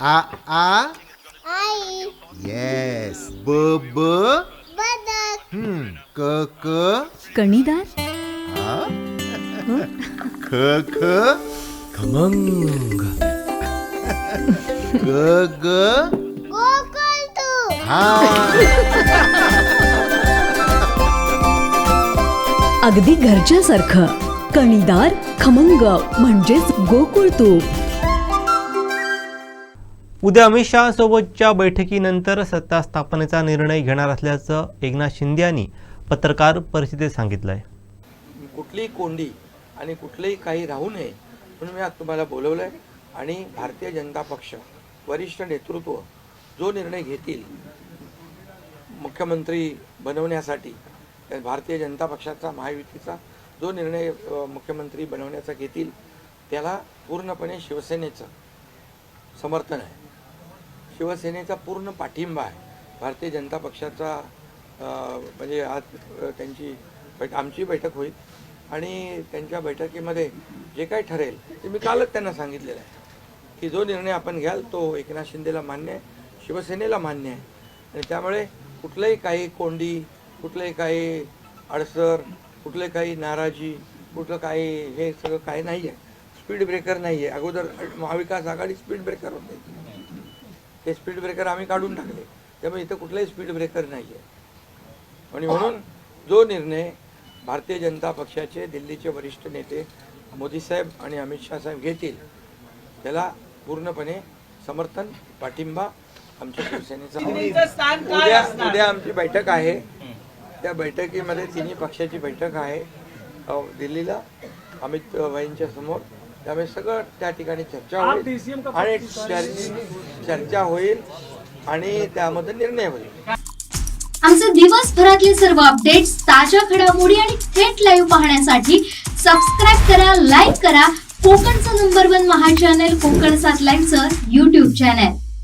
आ आ आई. Yes. ब ब बदक. क क कणीदार. आ? ख ख खमंग. ग ग गोकुळतू. हा. अगदी घरच्यासारखं. कणीदार खमंग म्हणजेच गोकुळ तूप. उद्या अमित शहा सोबतच्या बैठकीनंतर सत्ता स्थापनेचा निर्णय घेणार असल्याचं एकनाथ शिंदे यांनी पत्रकार परिषदेत सांगितलंय. कुठलीही कोंडी आणि कुठलेही काही राहू नये म्हणून मी आज तुम्हाला बोलवलंय. आणि भारतीय जनता पक्ष वरिष्ठ नेतृत्व जो निर्णय घेतील मुख्यमंत्री बनवण्यासाठी, भारतीय जनता पक्षाचा महायुतीचा जो निर्णय मुख्यमंत्री बनवण्याचा घेतील त्याला पूर्णपणे शिवसेनेचं समर्थन आहे. शिवसेनेचा पूर्ण पाठिंबा आहे. भारतीय जनता पक्षाचा म्हणजे आज त्यांची आमची बैठक होईल आणि त्यांच्या बैठकीमध्ये जे काही ठरेल ते मी कालच त्यांना सांगितलेलं आहे की जो निर्णय आपण घ्याल तो एकनाथ शिंदेला मान्य आहे, शिवसेनेला मान्य आहे. आणि त्यामुळे कुठलंही काही कोंडी, कुठलंही काही अडसर, कुठले काही नाराजी, कुठलं काही हे सगळं काही नाही आहे. स्पीड ब्रेकर नाही आहे. अगोदर महाविकास आघाडी स्पीड ब्रेकर होते, ते स्पीड ब्रेकर आम्ही काढून टाकले. त्यामुळे इथं कुठलाही स्पीड ब्रेकर नाही आहे. आणि म्हणून जो निर्णय भारतीय जनता पक्षाचे दिल्लीचे वरिष्ठ नेते मोदी साहेब आणि अमित शाह साहेब घेतील त्याला पूर्णपणे समर्थन, पाठिंबा आमच्या शिवसेनेचा. उद्या आमची बैठक आहे. त्या बैठकीमध्ये तिन्ही पक्षाची बैठक आहे दिल्लीला अमित भाईंच्या समोर. त्यामुळे सगळं त्या ठिकाणी चर्चा होईल आणि चर्चा होईल आणि त्यामध्ये निर्णय होईल. आमचे दिवसभरातले सर्व अपडेट्स, ताज्या घडामोडी आणि थेट लाईव्ह पाहण्यासाठी सबस्क्राईब करा, लाईक करा कोकणचं नंबर 1 महा चॅनल कोकण 7 लाईव्हचं YouTube चॅनल.